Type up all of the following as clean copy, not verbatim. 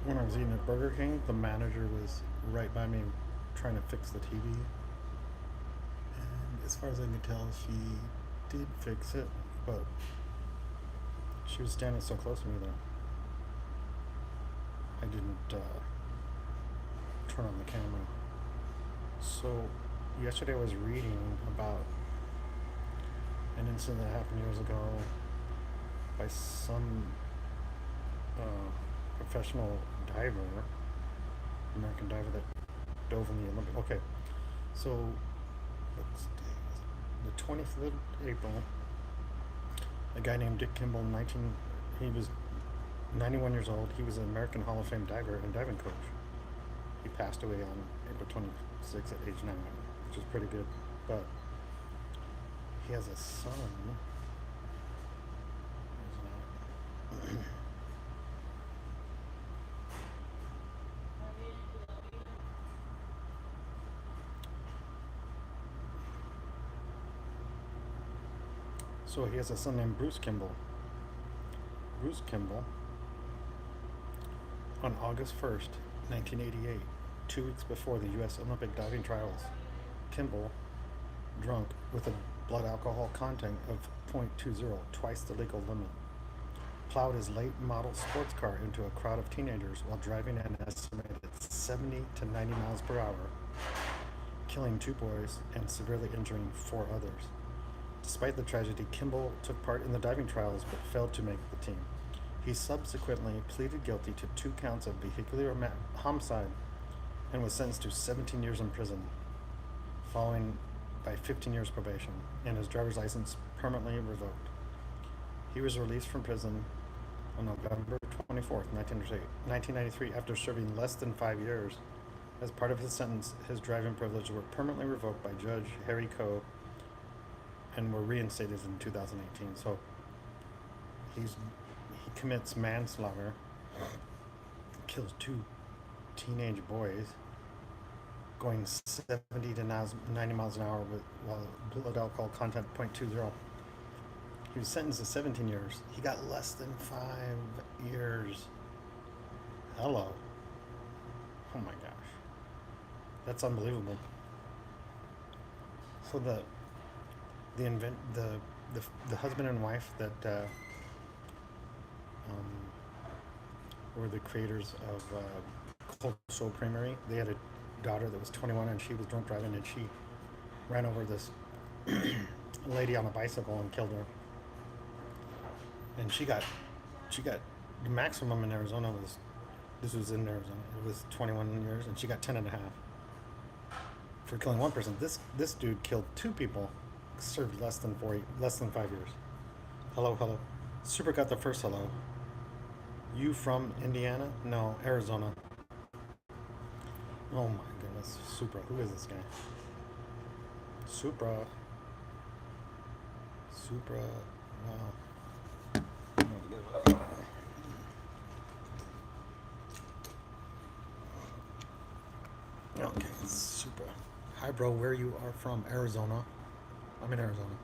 when I was eating at Burger King, the manager was right by me trying to fix the TV. And as far as I can tell, she did fix it, but she was standing so close to me that I didn't turn on the camera. So, yesterday I was reading about an incident that happened years ago by some professional diver, American diver that dove in the Olympic. Okay, so what's the day? The 25th of April, a guy named Dick Kimball, he was 91 years old. He was an American Hall of Fame diver and diving coach. He passed away on April 26th at age 9, which is pretty good. But he has a son. So he has a son named Bruce Kimball. Bruce Kimball, on August 1st, 1988, 2 weeks before the U.S. Olympic diving trials, Kimball, drunk with a blood alcohol content of 0.20, twice the legal limit, plowed his late model sports car into a crowd of teenagers while driving at an estimated 70 to 90 miles per hour, killing 2 boys and severely injuring 4 others. Despite the tragedy, Kimball took part in the diving trials but failed to make the team. He subsequently pleaded guilty to 2 counts of vehicular homicide and was sentenced to 17 years in prison, following by 15 years probation, and his driver's license permanently revoked. He was released from prison on November 24th, 1993, after serving less than 5 years. As part of his sentence, his driving privileges were permanently revoked by Judge Harry Coe and were reinstated in 2018. So he commits manslaughter, kills 2 teenage boys, going 70 to 90 miles an hour while blood alcohol content 0.20. He was sentenced to 17 years. He got less than 5 years. Hello. Oh my gosh. That's unbelievable. So the husband and wife that were the creators of Cold Soul Creamery. They had a daughter that was 21, and she was drunk driving, and she ran over this lady on a bicycle and killed her. And she got the maximum in Arizona was, this was in Arizona, it was 21 years, and she got 10 and a half for killing one person. This dude killed 2 people, served less than 5 years. Hello. Super got the first hello. You from Indiana? No, Arizona. Oh my goodness. Supra. Who is this guy? Supra. Wow. Okay, Supra. Hi, bro. Where you are from? Arizona. I'm in Arizona.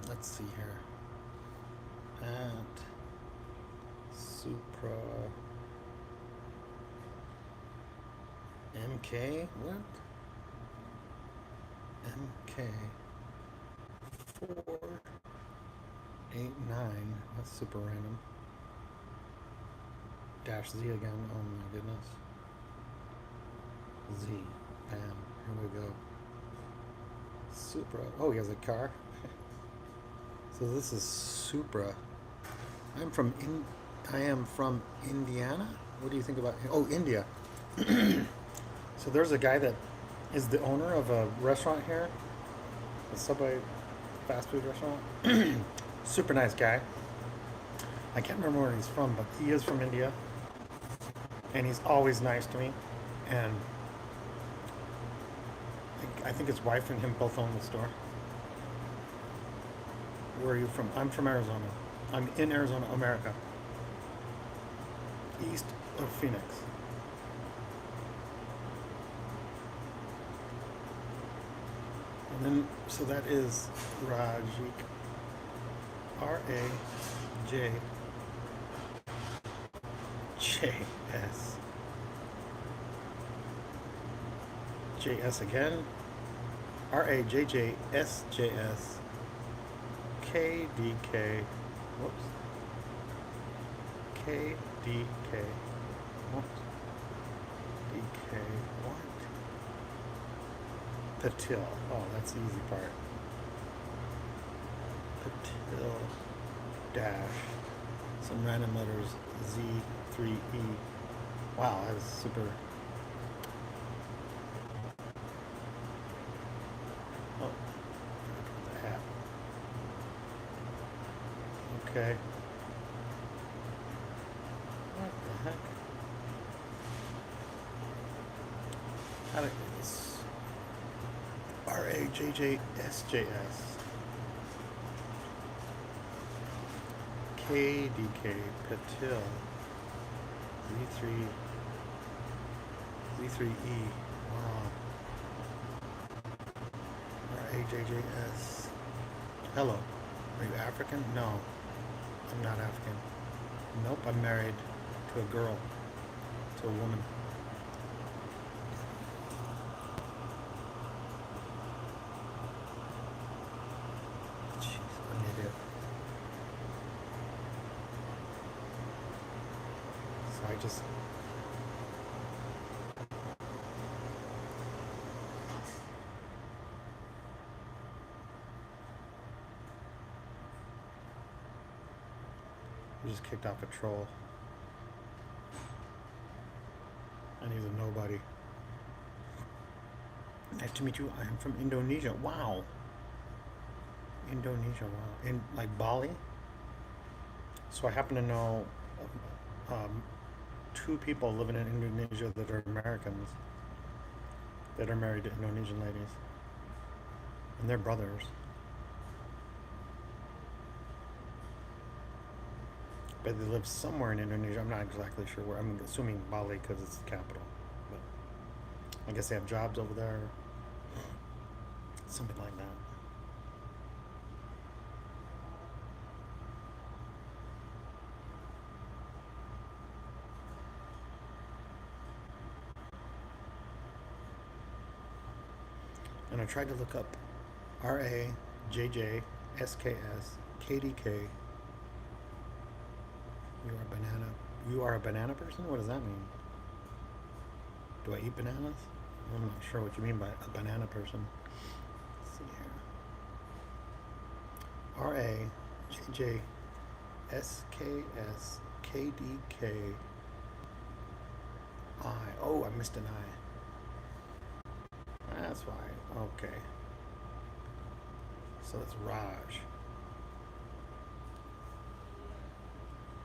Let's see here. At Supra MK, what? MK 489. That's super random. Dash Z again. Oh my goodness. Z. Bam. Here we go. Supra. Oh, he has a car. So this is Supra. I am from Indiana. What do you think about? Oh, India. So there's a guy that is the owner of a restaurant here, a Subway fast food restaurant. Super nice guy. I can't remember where he's from, but he is from India, and he's always nice to me. And I think his wife and him both own the store. Where are you from? I'm from Arizona. I'm in Arizona, America. East of Phoenix. And then, so that is Rajik. JS. JS again. RAJJSJS. KDK. Whoops. KDK. Whoops. DK. What? Patil. Oh, that's the easy part. Patil dash. Some random letters. Z3E. Wow, that was super. Oh, the hat. Okay. What the heck? How did this? RAJJSJS. KDK Patil. Z3E. Wow. RAJJS. Hello. Are you African? No. I'm not African. Nope, I'm married to a girl. To a woman. Jeez, I'm an idiot. So I just kicked off a troll. And he's a nobody. Nice to meet you. I am from Indonesia. Wow. Indonesia, wow. In like Bali. So I happen to know two people living in Indonesia that are Americans that are married to Indonesian ladies. And they're brothers. But they live somewhere in Indonesia. I'm not exactly sure where. I'm assuming Bali because it's the capital. But I guess they have jobs over there. Something like that. And I tried to look up RAJJSKS You are a banana. You are a banana person? What does that mean? Do I eat bananas? I'm not sure what you mean by a banana person. Let's see here. RAJJSKSKDKI. Oh, I missed an I. That's why. Okay. So it's Raj.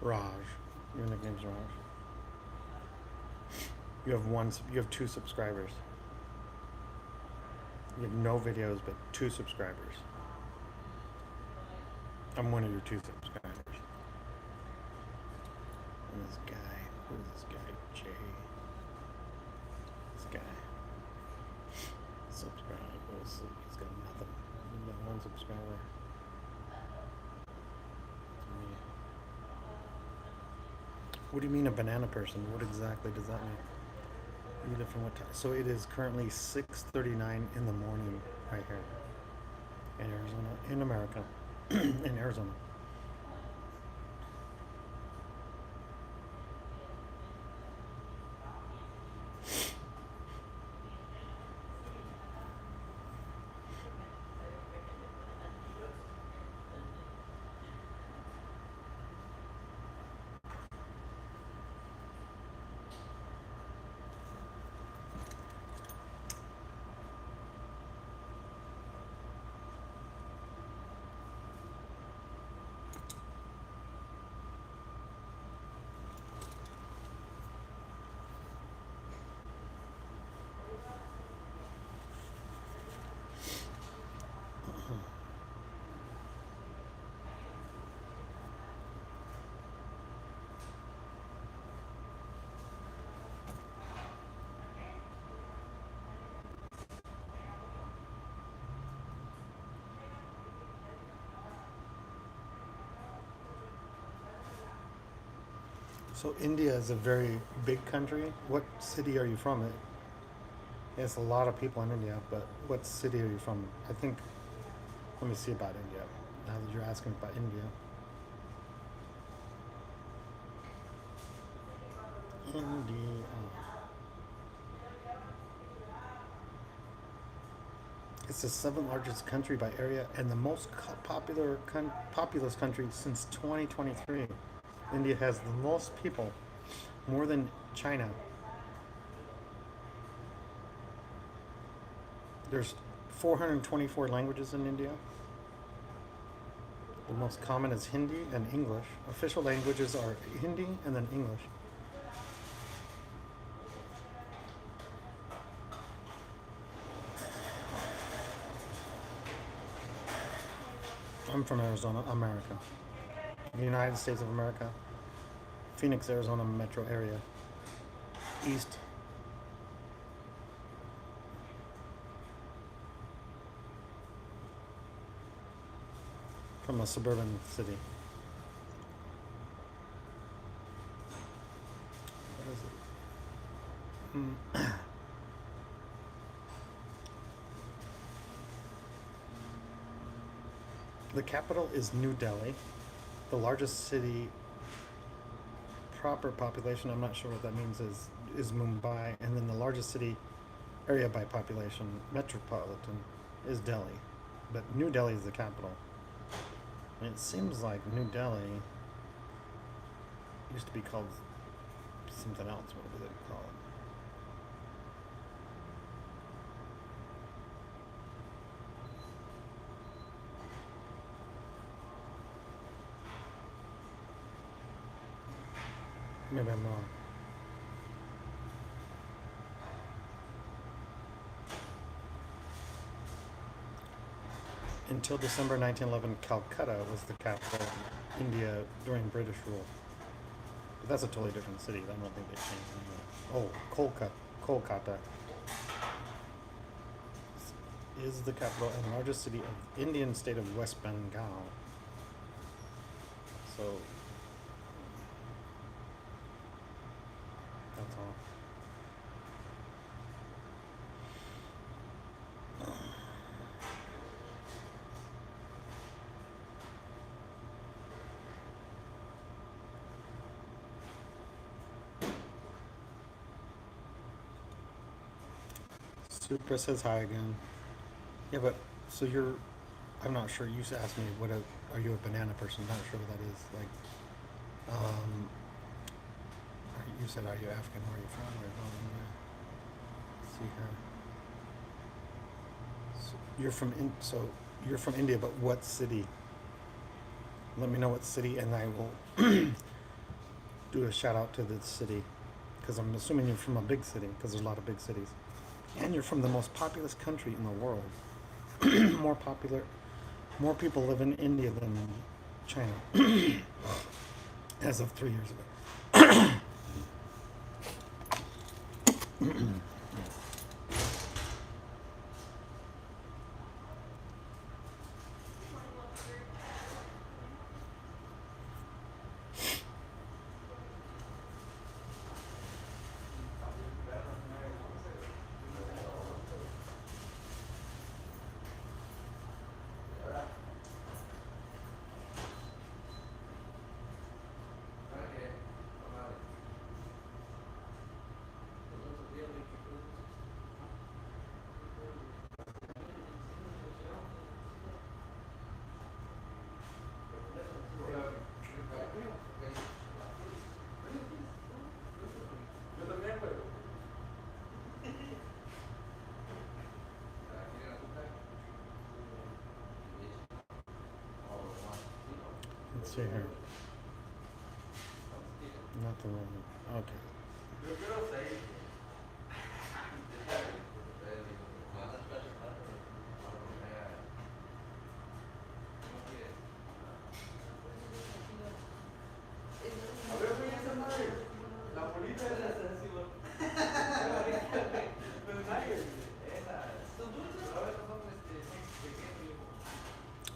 Raj. Your nickname's Raj. You have two subscribers. You have no videos, but 2 subscribers. I'm one of your 2 subscribers. And this guy, who is this guy? Jay. This guy. Subscribe. He's got nothing. He's got 1 subscriber. It's me. What do you mean a banana person? What exactly does that mean? You live from what time? So it is currently 6:39 in the morning right here in Arizona, in America, in Arizona. So India is a very big country. What city are you from? It's a lot of people in India, but what city are you from? I think. Let me see about India. Now that you're asking about India, India. It's the seventh largest country by area and the most populous country since 2023. India has the most people, more than China. There's 424 languages in India. The most common is Hindi and English. Official languages are Hindi and then English. I'm from Arizona, America. The United States of America. Phoenix, Arizona metro area. East. From a suburban city. What is it? The capital is New Delhi. The largest city proper population, I'm not sure what that means, is Mumbai, and then the largest city area by population, metropolitan, is Delhi. But New Delhi is the capital. And it seems like New Delhi used to be called something else. What do they call it? Maybe I'm wrong. Until December 1911, Calcutta was the capital of India during British rule. But that's a totally different city. I don't think they changed it. Oh, Kolkata is the capital and largest city of Indian state of West Bengal. So that's all. Super says hi again. Yeah, but so you're. I'm not sure. You asked me are you a banana person? I'm not sure what that is. Like, you said, are you African? Where are you from? Let's see here. So you're from India, but what city? Let me know what city, and I will do a shout out to the city, because I'm assuming you're from a big city, because there's a lot of big cities, and you're from the most populous country in the world. more popular, more people live in India than China, as of 3 years ago. Let's see here. Nothing wrong. Okay.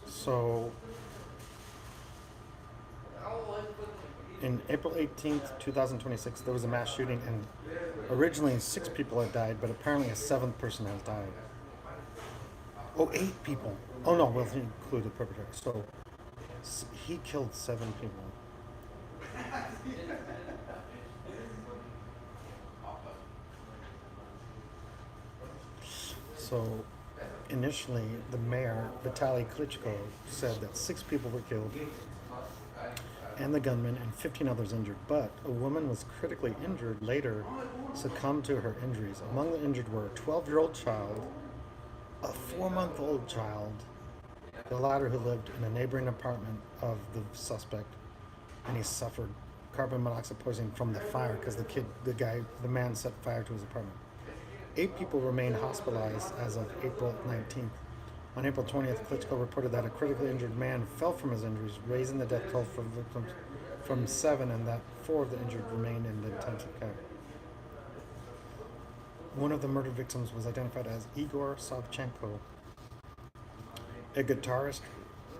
So In April 18th, 2026, there was a mass shooting, and originally 6 people had died, but apparently a seventh person has died. Oh, 8 people. Oh no, well, he included the perpetrator. So he killed 7 people. So initially, the mayor, Vitaly Klitschko, said that 6 people were killed and the gunman and 15 others injured. But a woman was critically injured later, succumbed to her injuries. Among the injured were a 12-year-old child, a 4-month-old child, the latter who lived in a neighboring apartment of the suspect, and he suffered carbon monoxide poisoning from the fire because the man set fire to his apartment. 8 people remain hospitalized as of April 19th. On April 20th, Klitschko reported that a critically injured man fell from his injuries, raising the death toll for victims from 7, and that 4 of the injured remained in intensive care. One of the murdered victims was identified as Igor Savchenko, a guitarist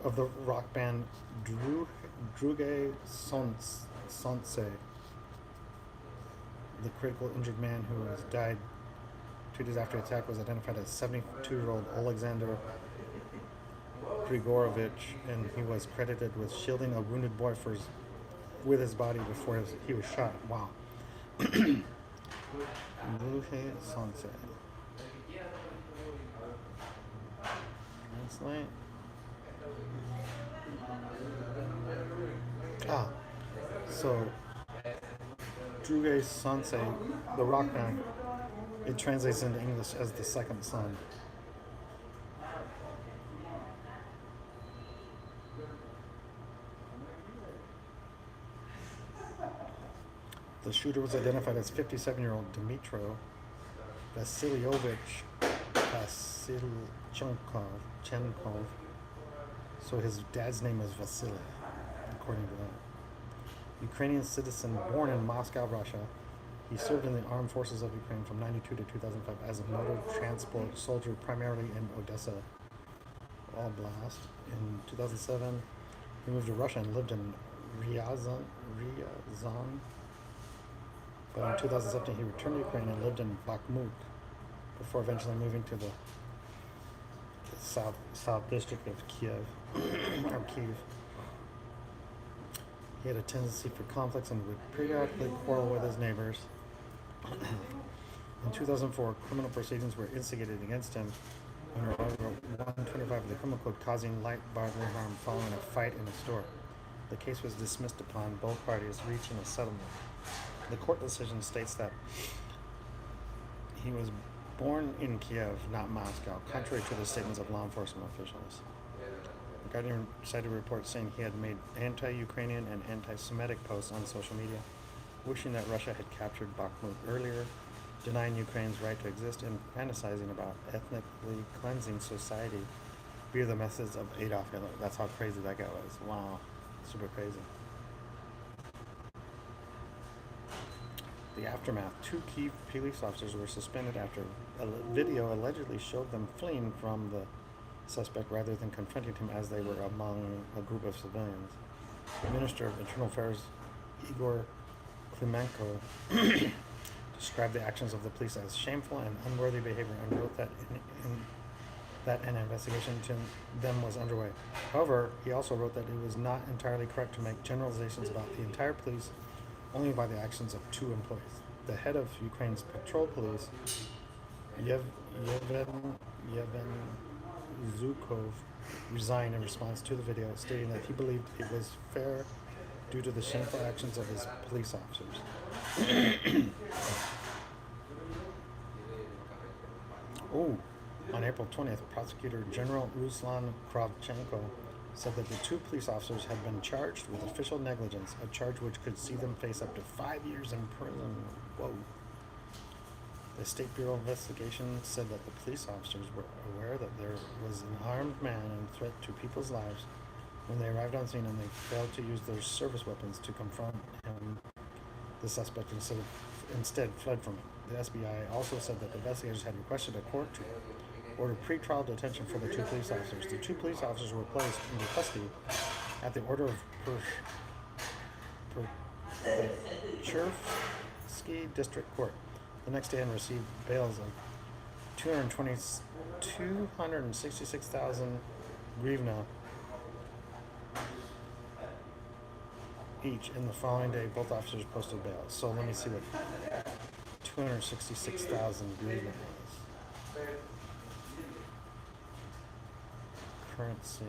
of the rock band Druge Sonce. The critically injured man who was died 2 days after the attack was identified as 72-year-old Alexander Grigorovich, and he was credited with shielding a wounded boy with his body before he was shot. Wow. Luhe Sanse. Translate. So Druge Sanse, the rock band, it translates into English as the second son. The shooter was identified as 57-year-old Dmitro Vasilyovich Chenkov. So his dad's name was Vasily, according to that. Ukrainian citizen born in Moscow, Russia. He served in the armed forces of Ukraine from 92 to 2005 as a motor transport soldier, primarily in Odessa Oblast. In 2007, he moved to Russia and lived in Ryazan. But in 2017, he returned to Ukraine and lived in Bakhmut before eventually moving to the south district of Kiev, or Kiev. He had a tendency for conflicts and would periodically quarrel with his neighbors. In 2004, criminal proceedings were instigated against him under Article 125 of the Criminal Code, causing light bodily harm following a fight in a store. The case was dismissed upon both parties reaching a settlement. The court decision states that he was born in Kiev, not Moscow, contrary to the statements of law enforcement officials. The Guardian cited reports saying he had made anti-Ukrainian and anti-Semitic posts on social media, wishing that Russia had captured Bakhmut earlier, denying Ukraine's right to exist, and fantasizing about ethnically cleansing society via the methods of Adolf Hitler. That's how crazy that guy was. Wow, super crazy. The aftermath. 2 key police officers were suspended after a video allegedly showed them fleeing from the suspect rather than confronting him as they were among a group of civilians. The Minister of Internal Affairs, Igor Klimenko, described the actions of the police as shameful and unworthy behavior and wrote that that an investigation into them was underway. However, he also wrote that it was not entirely correct to make generalizations about the entire police only by the actions of 2 employees. The head of Ukraine's patrol police, Yevhen Zhukov, resigned in response to the video, stating that he believed it was fair due to the shameful actions of his police officers. On April 20th, Prosecutor General Ruslan Kravchenko said that the 2 police officers had been charged with official negligence, a charge which could see them face up to 5 years in prison. Whoa. The State Bureau of Investigation said that the police officers were aware that there was an armed man in threat to people's lives when they arrived on scene, and they failed to use their service weapons to confront him. The suspect instead fled from it. The SBI also said that the investigators had requested a court to order pretrial detention for the 2 police officers. The 2 police officers were placed into custody at the order of the Cherski District Court the next day and received bails of 266,000 grivna each. And the following day, both officers posted bail. So let me see what 266,000 grivna is. Currency.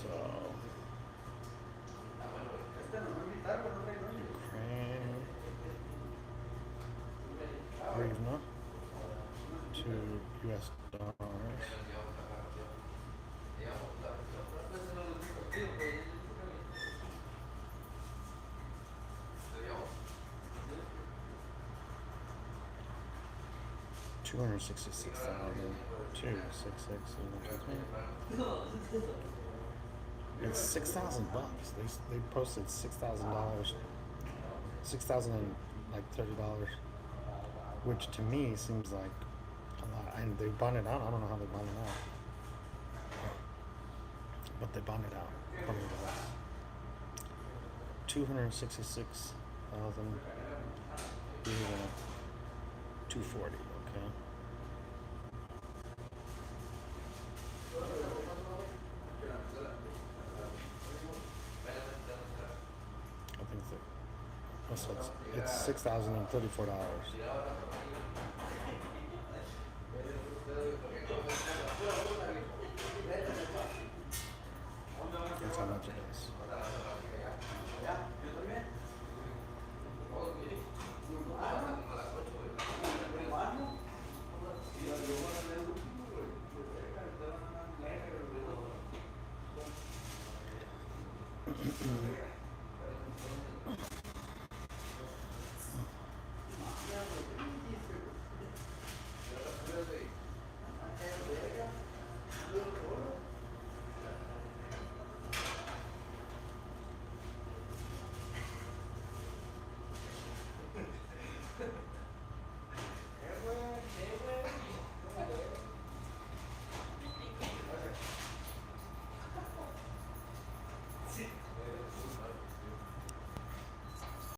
So Ukraine hryvnia to US dollars. $266,266. It's $6,000. They posted $6,000, $6,030, which to me seems like a lot. And they bond it out. I don't know how they bond it out, but they bond it out. 266,000. 240. Okay. I think so it's $6,034.